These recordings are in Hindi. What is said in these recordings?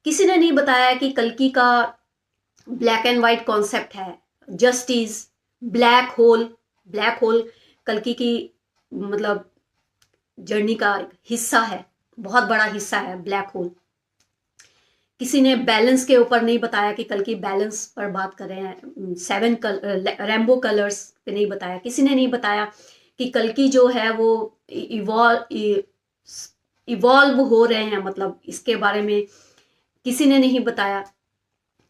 किसी ने नहीं बताया कि कल्कि का ब्लैक एंड व्हाइट कॉन्सेप्ट है, justice, black hole. Black hole कल्कि की मतलब जर्नी का एक हिस्सा है, बहुत बड़ा हिस्सा है ब्लैक होल। किसी ने बैलेंस के ऊपर नहीं बताया कि कल्कि बैलेंस पर बात कर रहे हैं, 7 रेम्बो कलर्स पे नहीं बताया। किसी ने नहीं बताया कि कल्कि जो है वो इवॉल्व हो रहे हैं, मतलब इसके बारे में किसी ने नहीं बताया।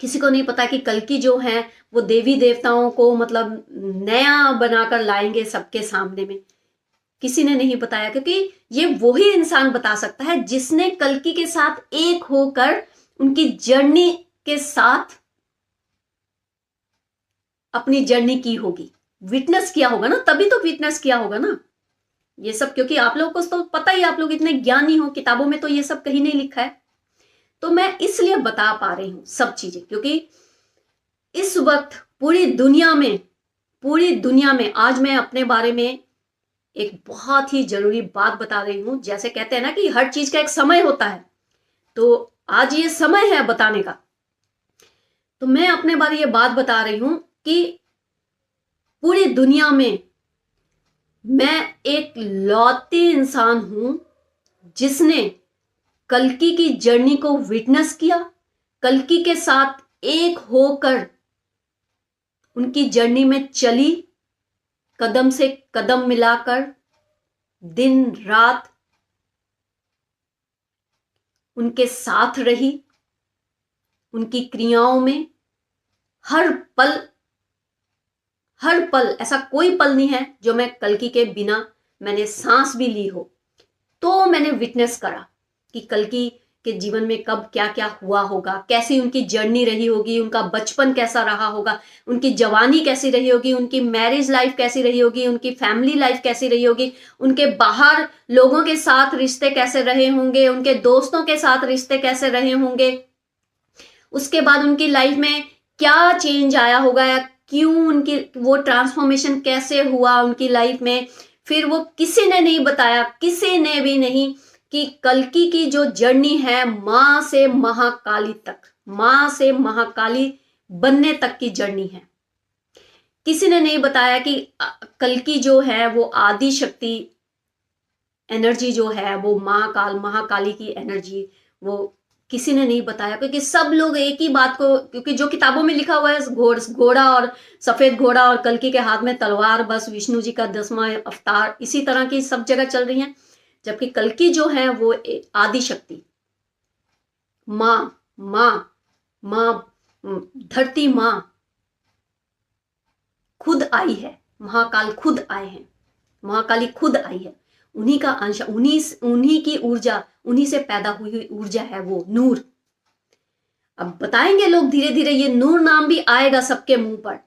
किसी को नहीं पता कि कल्कि जो है वो देवी देवताओं को मतलब नया बनाकर लाएंगे सबके सामने में। किसी ने नहीं बताया, क्योंकि ये वही इंसान बता सकता है जिसने कल्कि के साथ एक होकर उनकी जर्नी के साथ अपनी जर्नी की होगी, विटनेस किया होगा ना, तभी तो विटनेस किया होगा ना ये सब। क्योंकि आप लोगों को तो पता ही, आप लोग इतने ज्ञानी हो, किताबों में तो ये सब कहीं नहीं लिखा है। तो मैं इसलिए बता पा रही हूं सब चीजें, क्योंकि इस वक्त पूरी दुनिया में आज मैं अपने बारे में एक बहुत ही जरूरी बात बता रही हूं। जैसे कहते हैं ना कि हर चीज का एक समय होता है, तो आज ये समय है बताने का। तो मैं अपने बारे ये बात बता रही हूं कि पूरी दुनिया में मैं एक लौती इंसान हूं जिसने कल्कि की जर्नी को विटनेस किया, कल्कि के साथ एक होकर उनकी जर्नी में चली, कदम से कदम मिलाकर, दिन रात उनके साथ रही, उनकी क्रियाओं में हर पल ऐसा कोई पल नहीं है जो मैं कल्कि के बिना मैंने सांस भी ली हो। तो मैंने विटनेस करा कि कल्कि के जीवन में कब क्या क्या हुआ होगा, कैसी उनकी जर्नी रही होगी, उनका बचपन कैसा रहा होगा, उनकी जवानी कैसी रही होगी, उनकी मैरिज लाइफ कैसी रही होगी, उनकी फैमिली लाइफ कैसी रही होगी, उनके बाहर लोगों के साथ रिश्ते कैसे रहे होंगे, उनके दोस्तों के साथ रिश्ते कैसे रहे होंगे, उसके बाद उनकी लाइफ में क्या चेंज आया होगा या क्यों उनकी वो ट्रांसफॉर्मेशन कैसे हुआ उनकी लाइफ में। फिर वो किसी ने नहीं बताया, किसी ने भी नहीं, कि कल्कि की जो जर्नी है मां से महाकाली तक, मां से महाकाली बनने तक की जर्नी है। किसी ने नहीं बताया कि कल्कि जो है वो आदि शक्ति एनर्जी जो है वो महाकाली की एनर्जी, वो किसी ने नहीं बताया। क्योंकि सब लोग एक ही बात को, क्योंकि जो किताबों में लिखा हुआ है घोड़ा और सफेद घोड़ा और कल्कि के हाथ में तलवार, बस विष्णु जी का 10वां अवतार, इसी तरह की सब जगह चल रही है। जबकि कल्कि जो है वो आदि शक्ति, मां मां मां धरती मां खुद आई है, महाकाल खुद आए हैं, महाकाली खुद आई है। उन्हीं का अंश, उन्हीं की ऊर्जा, उन्हीं से पैदा हुई ऊर्जा है वो नूर। अब बताएंगे लोग धीरे धीरे, ये नूर नाम भी आएगा सबके मुंह पर।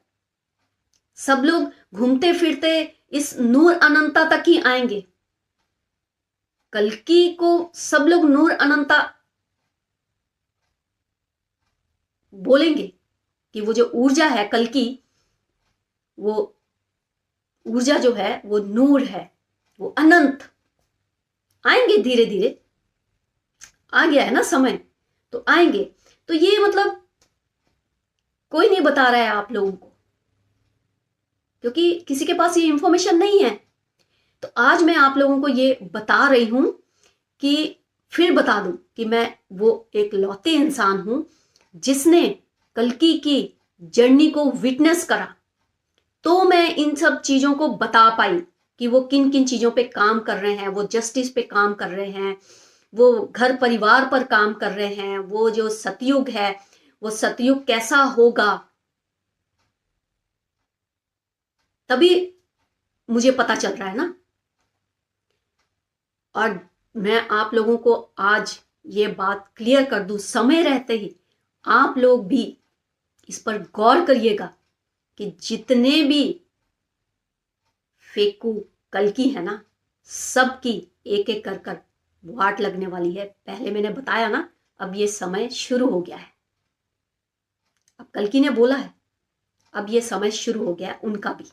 सब लोग घूमते फिरते इस नूर अनंता तक ही आएंगे। कल्कि को सब लोग नूर अनंता बोलेंगे कि वो जो ऊर्जा है कल्कि, वो ऊर्जा जो है वो नूर है, वो अनंत। आएंगे धीरे धीरे, आ गया है ना समय, तो आएंगे। तो ये मतलब कोई नहीं बता रहा है आप लोगों को, क्योंकि किसी के पास ये इंफॉर्मेशन नहीं है। तो आज मैं आप लोगों को ये बता रही हूं कि फिर बता दूं कि मैं वो एक लौते इंसान हूं जिसने कल्कि की जर्नी को विटनेस करा। तो मैं इन सब चीजों को बता पाई कि वो किन किन चीजों पे काम कर रहे हैं, वो जस्टिस पे काम कर रहे हैं, वो घर परिवार पर काम कर रहे हैं, वो जो सतयुग है वो सतयुग कैसा होगा, तभी मुझे पता चल रहा है ना। और मैं आप लोगों को आज ये बात क्लियर कर दूं, समय रहते ही आप लोग भी इस पर गौर करिएगा कि जितने भी फेकू कल्कि है ना, सबकी एक एक कर कर वाट लगने वाली है। पहले मैंने बताया ना, अब ये समय शुरू हो गया है। अब कल्कि ने बोला है, अब ये समय शुरू हो गया है उनका भी।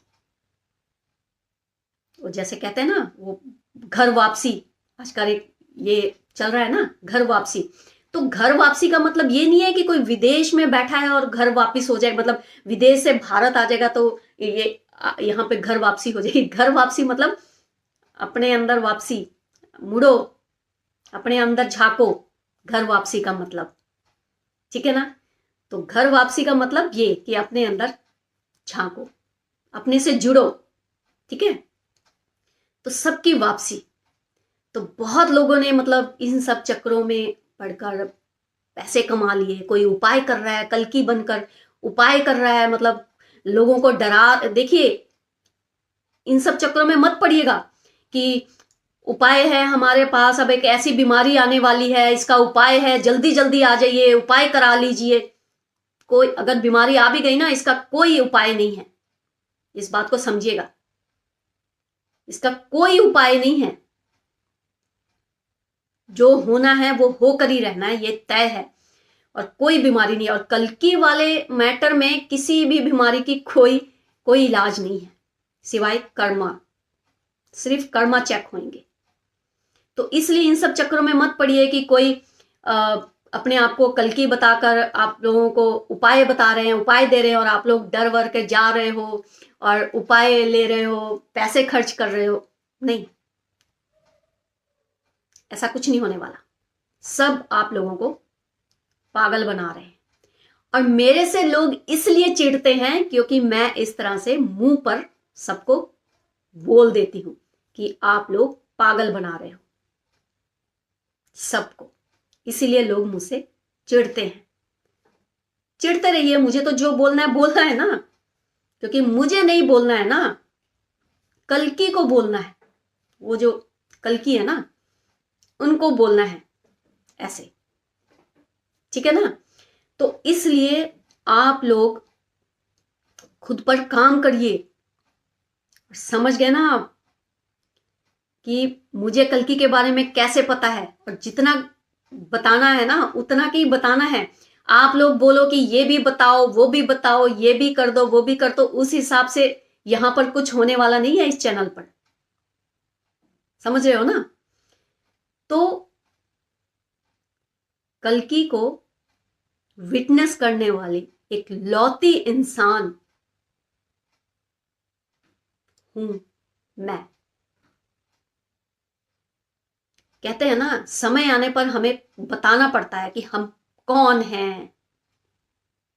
वो जैसे कहते हैं ना, वो घर वापसी, आजकल एक ये चल रहा है ना, घर वापसी। तो घर वापसी का मतलब ये नहीं है कि कोई विदेश में बैठा है और घर वापस हो जाए, मतलब विदेश से भारत आ जाएगा तो ये यहाँ पे घर वापसी हो जाएगी। घर वापसी मतलब अपने अंदर वापसी, मुड़ो, अपने अंदर झांको, घर वापसी का मतलब, ठीक है ना। तो घर वापसी का मतलब ये कि अपने अंदर झांको, अपने से जुड़ो, ठीक है। तो सबकी वापसी, तो बहुत लोगों ने मतलब इन सब चक्रों में पढ़कर पैसे कमा लिए। कोई उपाय कर रहा है, कल्कि बनकर उपाय कर रहा है, मतलब लोगों को डरा। देखिए, इन सब चक्रों में मत पड़िएगा कि उपाय है हमारे पास, अब एक ऐसी बीमारी आने वाली है, इसका उपाय है, जल्दी जल्दी आ जाइए, उपाय करा लीजिए। कोई अगर बीमारी आ भी गई ना, इसका कोई उपाय नहीं है, इस बात को समझिएगा, इसका कोई उपाय नहीं है। जो होना है वो होकर ही रहना है, ये तय है। और कोई बीमारी नहीं है। और कल्कि वाले मैटर में किसी भी बीमारी की कोई इलाज नहीं है सिवाय कर्मा, सिर्फ कर्मा चेक होंगे। तो इसलिए इन सब चक्रों में मत पड़िए कि कोई अपने आप को कल्कि बताकर आप लोगों को उपाय बता रहे हैं, उपाय दे रहे हैं, और आप लोग डर वर के जा रहे हो और उपाय ले रहे हो, पैसे खर्च कर रहे हो। नहीं, ऐसा कुछ नहीं होने वाला। सब आप लोगों को पागल बना रहे हैं। और मेरे से लोग इसलिए चिढ़ते हैं क्योंकि मैं इस तरह से मुंह पर सबको बोल देती हूं कि आप लोग पागल बना रहे हो सबको। इसीलिए लोग मुझसे चिढ़ते हैं। चिढ़ते रहिए, मुझे तो जो बोलना है ना, क्योंकि मुझे नहीं बोलना है ना, कल्कि को बोलना है। वो जो कल्कि है ना, उनको बोलना है ऐसे, ठीक है ना। तो इसलिए आप लोग खुद पर काम करिए। समझ गए ना आप कि मुझे कल्कि के बारे में कैसे पता है, और जितना बताना है ना उतना ही बताना है। आप लोग बोलो कि ये भी बताओ, वो भी बताओ, ये भी कर दो, वो भी कर दो, उस हिसाब से यहां पर कुछ होने वाला नहीं है इस चैनल पर। समझ रहे हो ना। तो कल्कि को विटनेस करने वाली एक लौती इंसान हूं मैं। कहते हैं ना, समय आने पर हमें बताना पड़ता है कि हम कौन हैं,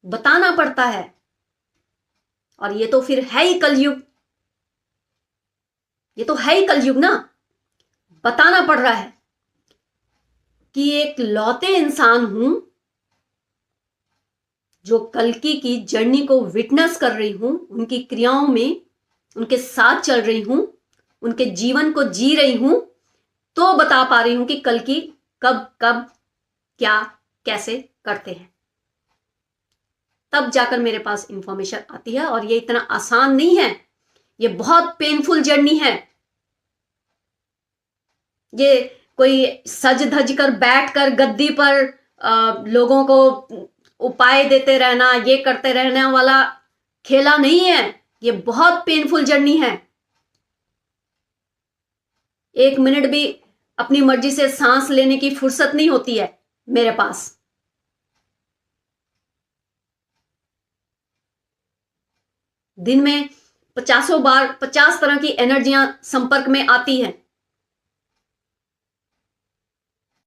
बताना पड़ता है। और ये तो फिर है ही कलयुग, ये तो है ही कलयुग ना। बताना पड़ रहा है कि एक लौते इंसान हूं जो कल्कि की जर्नी को विटनेस कर रही हूं, उनकी क्रियाओं में उनके साथ चल रही हूं, उनके जीवन को जी रही हूं। तो बता पा रही हूं कि कल्कि कब कब क्या कैसे करते हैं। तब जाकर मेरे पास इंफॉर्मेशन आती है। और ये इतना आसान नहीं है, ये बहुत पेनफुल जर्नी है। ये कोई सज धज कर बैठ कर गद्दी पर लोगों को उपाय देते रहना, ये करते रहने वाला खेला नहीं है। ये बहुत पेनफुल जर्नी है। एक मिनट भी अपनी मर्जी से सांस लेने की फुर्सत नहीं होती है मेरे पास। दिन में 50 बार 50 तरह की एनर्जियां संपर्क में आती हैं।